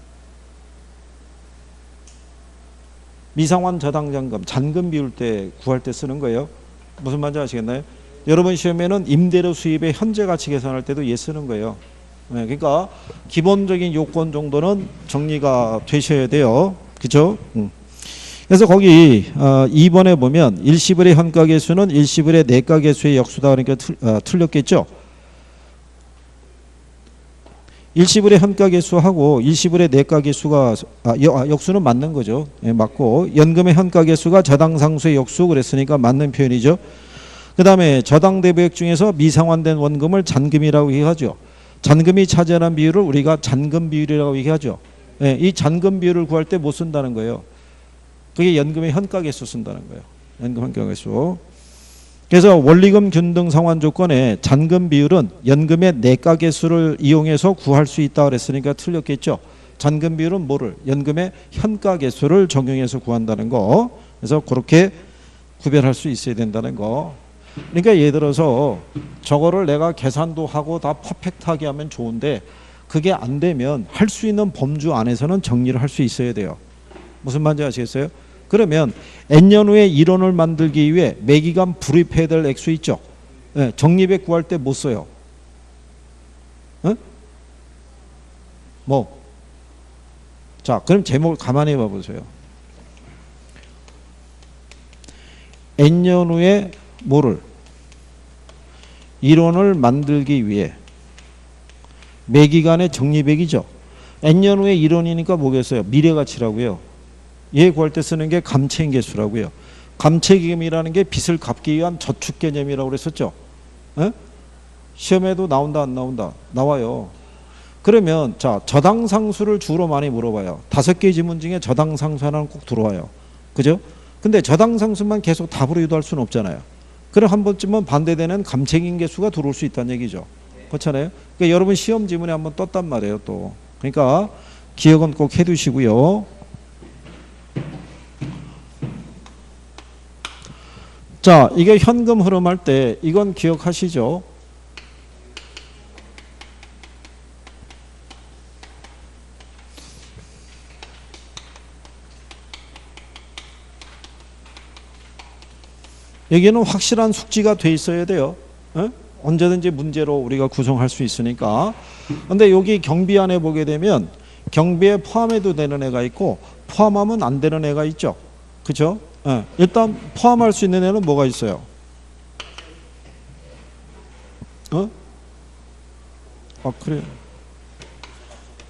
미상환 저당잔금 잔금 비울 때 구할 때 쓰는 거예요. 무슨 말인지 아시겠나요? 여러분 시험에는 임대료 수입의 현재 가치 계산할 때도 얘 쓰는 거예요. 네, 그러니까 기본적인 요건 정도는 정리가 되셔야 돼요. 그죠? 그래서 거기 2번에 보면 일시불의 현가계수는 일시불의 내가계수의 역수다. 그러니까 틀렸겠죠? 일시불의 현가계수하고 일시불의 내가계수가 역수는 맞는 거죠. 예, 맞고 연금의 현가계수가 저당상수의 역수 그랬으니까 맞는 표현이죠. 그 다음에 저당대부액 중에서 미상환된 원금을 잔금이라고 얘기하죠. 잔금이 차지하는 비율을 우리가 잔금 비율이라고 얘기하죠. 예, 이 잔금 비율을 구할 때 못 쓴다는 거예요. 그게 연금의 현가계수 쓴다는 거예요. 연금 현가계수. 그래서 원리금 균등 상환 조건에 잔금 비율은 연금의 내가계수를 이용해서 구할 수 있다 그랬으니까 틀렸겠죠. 잔금 비율은 뭐를? 연금의 현가계수를 적용해서 구한다는 거. 그래서 그렇게 구별할 수 있어야 된다는 거. 그러니까 예를 들어서 저거를 내가 계산도 하고 다 퍼펙트하게 하면 좋은데 그게 안 되면 할 수 있는 범주 안에서는 정리를 할 수 있어야 돼요. 무슨 말인지 아시겠어요? 그러면 N년 후에 이론을 만들기 위해 매기간 불입해야 될 액수 있죠. 네, 적립액 구할 때 못 써요. 어? 뭐? 자, 그럼 제목을 가만히 봐보세요. N년 후에 뭐를? 이론을 만들기 위해 매기간의 적립액이죠. N년 후에 이론이니까 뭐겠어요? 미래가치라고요. 얘 구할 때 쓰는 게 감채인계수라고요. 감채기금이라는 게 빚을 갚기 위한 저축 개념이라고 그랬었죠. 에? 시험에도 나온다 안 나온다? 나와요. 그러면 자 저당상수를 주로 많이 물어봐요. 5개 지문 중에 저당상수 하나는 꼭 들어와요. 그죠? 근데 저당상수만 계속 답으로 유도할 수는 없잖아요. 그럼 한 번쯤은 반대되는 감채인계수가 들어올 수 있다는 얘기죠. 그렇잖아요. 그러니까 여러분 시험 지문에 한번 떴단 말이에요. 또 그러니까 기억은 꼭 해두시고요. 자, 이게 현금 흐름할 때 이건 기억하시죠? 여기는 확실한 숙지가 돼 있어야 돼요. 에? 언제든지 문제로 우리가 구성할 수 있으니까. 근데 여기 경비 안에 보게 되면 경비에 포함해도 되는 애가 있고 포함하면 안 되는 애가 있죠. 그죠? 예, 일단 포함할 수 있는 애는 뭐가 있어요? 어? 아 그래.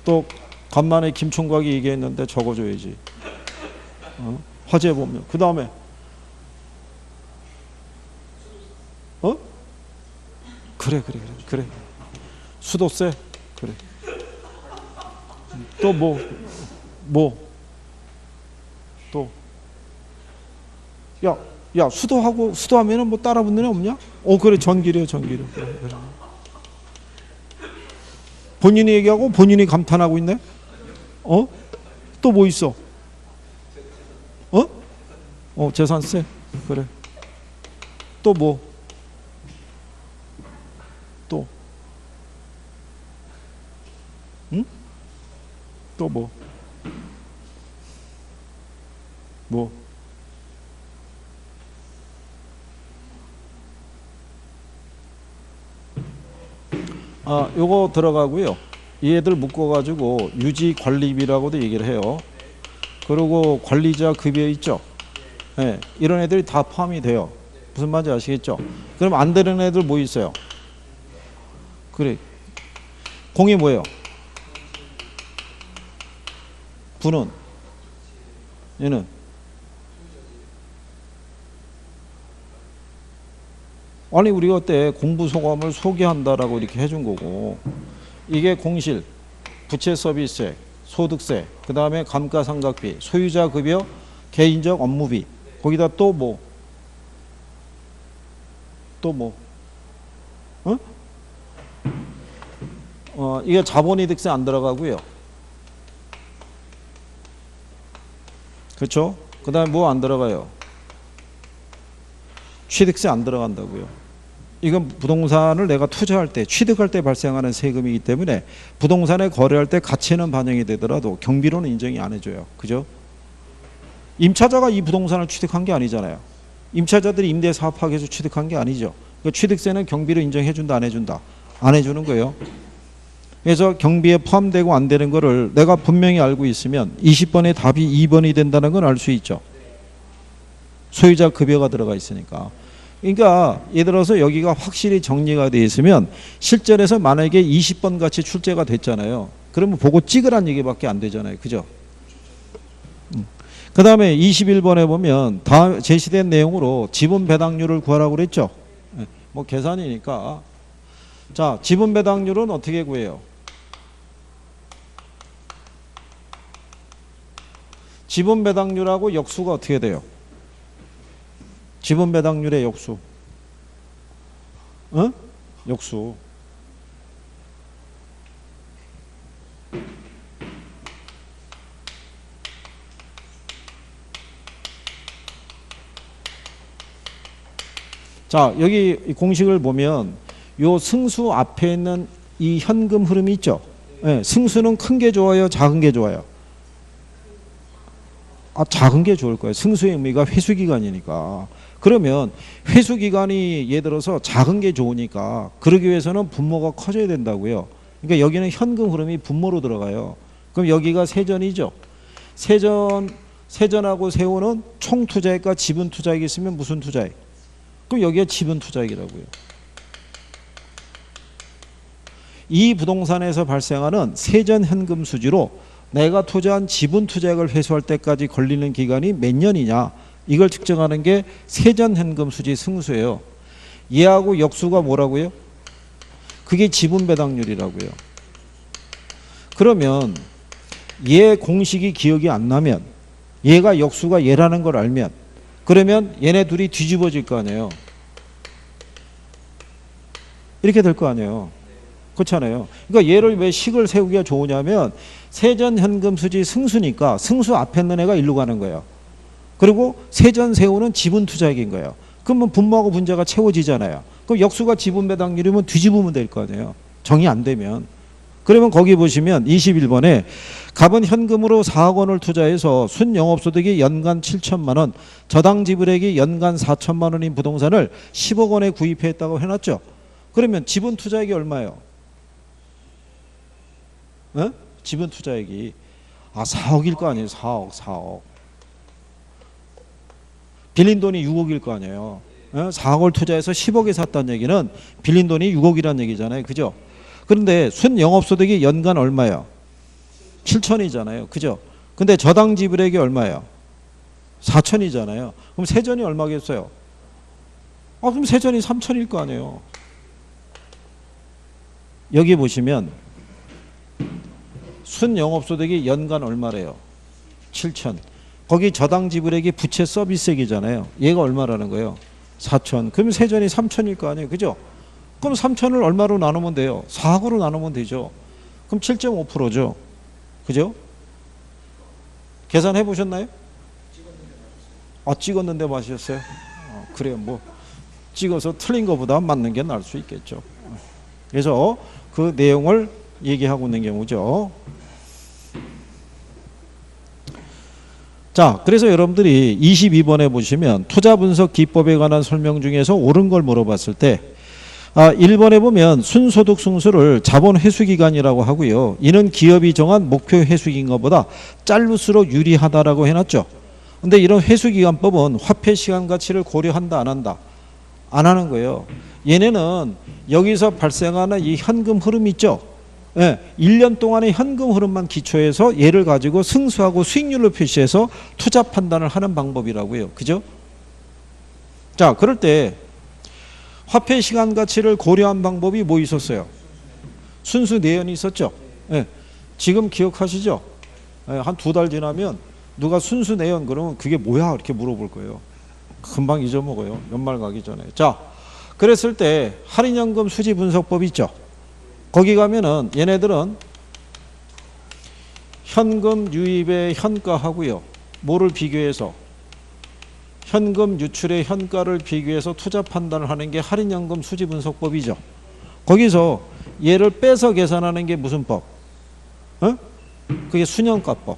또 간만에 김총각이 얘기했는데 적어줘야지. 화재 보면 그 다음에 그래 수도세 그래. 또 또 야 수도하면은 뭐 따라 붙는 애 없냐? 그래 전기료. 그래. 본인이 얘기하고 본인이 감탄하고 있네. 또 뭐 있어? 재산세 그래. 또 뭐? 또 응? 또 뭐? 뭐? 요거 들어가고요. 얘들 묶어가지고 유지관리비라고도 얘기를 해요. 그리고 관리자 급여 있죠. 네, 이런 애들이 다 포함이 돼요. 무슨 말인지 아시겠죠? 그럼 안 되는 애들 뭐 있어요? 그래. 공이 뭐예요? 부는? 얘는? 아니 우리가 그때 공부소감을 소개한다라고 이렇게 해준 거고 이게 공실, 부채 서비스세, 소득세, 그 다음에 감가상각비, 소유자 급여, 개인적 업무비 거기다 또 뭐? 또 뭐? 이게 자본이득세 안 들어가고요. 그렇죠? 그 다음에 뭐 안 들어가요? 취득세 안 들어간다고요. 이건 부동산을 내가 투자할 때 취득할 때 발생하는 세금이기 때문에 부동산에 거래할 때 가치는 반영이 되더라도 경비로는 인정이 안 해줘요. 그죠? 임차자가 이 부동산을 취득한 게 아니잖아요. 임차자들이 임대사업하기 위해서 취득한 게 아니죠. 그러니까 취득세는 경비로 인정해준다 안 해준다? 안 해주는 거예요. 그래서 경비에 포함되고 안 되는 거를 내가 분명히 알고 있으면 20번의 답이 2번이 된다는 건 알 수 있죠. 소유자 급여가 들어가 있으니까. 그러니까 예를 들어서 여기가 확실히 정리가 되어 있으면 실전에서 만약에 20번 같이 출제가 됐잖아요. 그러면 보고 찍으란 얘기밖에 안 되잖아요. 그죠? 그 다음에 21번에 보면 다음 제시된 내용으로 지분 배당률을 구하라고 그랬죠. 뭐 계산이니까. 자, 지분 배당률은 어떻게 구해요? 지분 배당률하고 역수가 어떻게 돼요? 지분 배당률의 역수. 어? 역수. 자, 여기 공식을 보면 요 승수 앞에 있는 이 현금 흐름이 있죠. 네, 승수는 큰 게 좋아요, 작은 게 좋아요? 작은 게 좋을 거예요. 승수의 의미가 회수기간이니까. 그러면 회수기간이 예를 들어서 작은 게 좋으니까 그러기 위해서는 분모가 커져야 된다고요. 그러니까 여기는 현금 흐름이 분모로 들어가요. 그럼 여기가 세전이죠. 세전하고 세호는 총 투자액과 지분 투자액이 있으면 무슨 투자액? 그럼 여기가 지분 투자액이라고요. 이 부동산에서 발생하는 세전 현금 수지로 내가 투자한 지분 투자액을 회수할 때까지 걸리는 기간이 몇 년이냐, 이걸 측정하는 게 세전 현금 수지 승수예요. 얘하고 역수가 뭐라고요? 그게 지분 배당률이라고요. 그러면 얘 공식이 기억이 안 나면, 얘가 역수가 얘라는 걸 알면, 그러면 얘네 둘이 뒤집어질 거 아니에요. 이렇게 될 거 아니에요. 그렇잖아요. 그러니까 얘를 왜 식을 세우기가 좋으냐면 세전 현금 수지 승수니까 승수 앞에 있는 애가 일로 가는 거예요. 그리고 세전 세우는 지분 투자액인 거예요. 그러면 분모하고 분자가 채워지잖아요. 그럼 역수가 지분 배당률이면 뒤집으면 될 거 아니에요. 정의 안 되면. 그러면 거기 보시면 21번에 갑은 현금으로 4억 원을 투자해서 순영업소득이 연간 7천만 원, 저당 지불액이 연간 4천만 원인 부동산을 10억 원에 구입했다고 해놨죠. 그러면 지분 투자액이 얼마예요? 어? 지분 투자액이 4억일 거 아니에요. 4억. 빌린 돈이 6억일 거 아니에요. 4억을 투자해서 10억에 샀다는 얘기는 빌린 돈이 6억이라는 얘기잖아요. 그죠? 그런데 순영업소득이 연간 얼마예요? 7천이잖아요. 그죠? 근데 저당 지불액이 얼마예요? 4천이잖아요. 그럼 세전이 얼마겠어요? 그럼 세전이 3천일 거 아니에요. 여기 보시면 순영업소득이 연간 얼마래요? 7천. 거기 저당 지불액이 부채 서비스액이잖아요. 얘가 얼마라는 거예요? 4천. 그럼 세전이 3천일 거 아니에요. 그죠? 그럼 3천을 얼마로 나누면 돼요? 4억으로 나누면 되죠. 그럼 7.5%죠. 그죠? 계산해 보셨나요? 찍었는데 맞으셨어요? 그래요. 뭐 찍어서 틀린 것보다 맞는 게 나을 수 있겠죠. 그래서 그 내용을 얘기하고 있는 경우죠. 자, 그래서 여러분들이 22번에 보시면 투자 분석 기법에 관한 설명 중에서 옳은 걸 물어봤을 때 1번에 보면 순소득 승수를 자본 회수기간이라고 하고요. 이는 기업이 정한 목표 회수기간보다 짧을수록 유리하다라고 해놨죠. 근데 이런 회수기간법은 화폐 시간 가치를 고려한다 안 한다? 안 하는 거예요. 얘네는 여기서 발생하는 이 현금 흐름 있죠. 1년 동안의 현금 흐름만 기초해서 얘를 가지고 승수하고 수익률로 표시해서 투자 판단을 하는 방법이라고요. 그죠? 자, 그럴 때 화폐 시간 가치를 고려한 방법이 뭐 있었어요? 순수 내연이 있었죠. 지금 기억하시죠? 한 2달 지나면 누가 순수 내연 그러면 그게 뭐야? 이렇게 물어볼 거예요. 금방 잊어먹어요. 연말 가기 전에. 자, 그랬을 때 할인연금 수지 분석법 있죠. 거기 가면은 얘네들은 현금 유입의 현가하고요. 뭐를 비교해서? 현금 유출의 현가를 비교해서 투자 판단을 하는 게 할인연금 수지 분석법이죠. 거기서 얘를 빼서 계산하는 게 무슨 법? 그게 순영가법.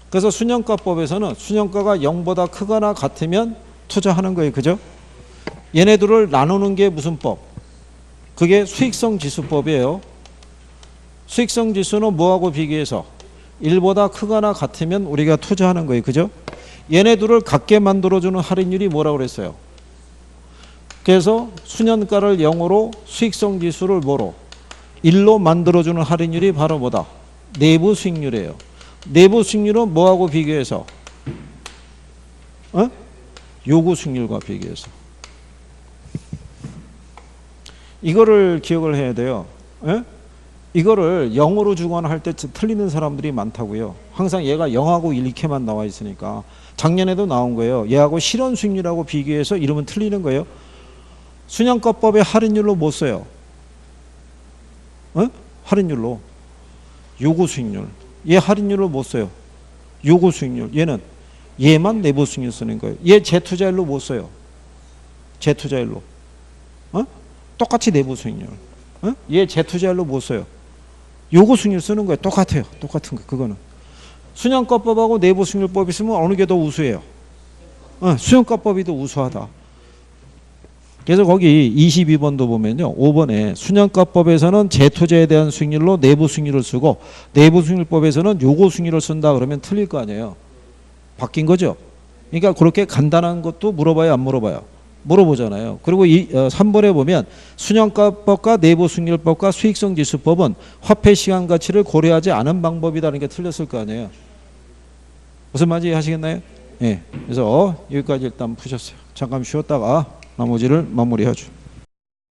그래서 순영가법에서는 순영가가 0보다 크거나 같으면 투자하는 거예요. 그죠? 얘네들을 나누는 게 무슨 법? 그게 수익성 지수법이에요. 수익성 지수는 뭐하고 비교해서 1보다 크거나 같으면 우리가 투자하는 거예요. 그죠? 얘네들을 같게 만들어주는 할인율이 뭐라고 그랬어요? 그래서 수년가를 0으로 수익성 지수를 뭐로? 1로 만들어주는 할인율이 바로 뭐다? 내부 수익률이에요. 내부 수익률은 뭐하고 비교해서? 요구 수익률과 비교해서. 이거를 기억을 해야 돼요. 이거를 0으로 주거나 할 때 틀리는 사람들이 많다고요. 항상 얘가 0하고 1, 이렇게만 나와 있으니까. 작년에도 나온 거예요. 얘하고 실현 수익률하고 비교해서 이러면 틀리는 거예요. 순양가법의 할인율로 못 써요. 할인율로. 요구 수익률. 얘 할인율로 못 써요. 요구 수익률. 얘만 내부 수익률 쓰는 거예요. 얘 재투자율로 못 써요. 재투자율로. 똑같이 내부 수익률. 얘 재투자율로 못 써요. 요구 수익률 쓰는 거예요. 똑같아요. 똑같은 거. 그거는. 순양가법하고 내부 수익률법이 있으면 어느 게 더 우수해요? 수양가법이 더 우수하다. 그래서 거기 22번도 보면요. 5번에 순양가법에서는 재투자에 대한 수익률로 내부 수익률을 쓰고 내부 수익률법에서는 요구 수익률을 쓴다 그러면 틀릴 거 아니에요. 바뀐 거죠. 그러니까 그렇게 간단한 것도 물어봐요, 안 물어봐요? 물어보잖아요. 그리고 3번에 보면 순양가법과 내부 수익률법과 수익성 지수법은 화폐 시간 가치를 고려하지 않은 방법이라는 게 틀렸을 거 아니에요. 무슨 말인지 하시겠나요? 예. 그래서 여기까지 일단 푸셨어요. 잠깐 쉬었다가 나머지를 마무리하죠.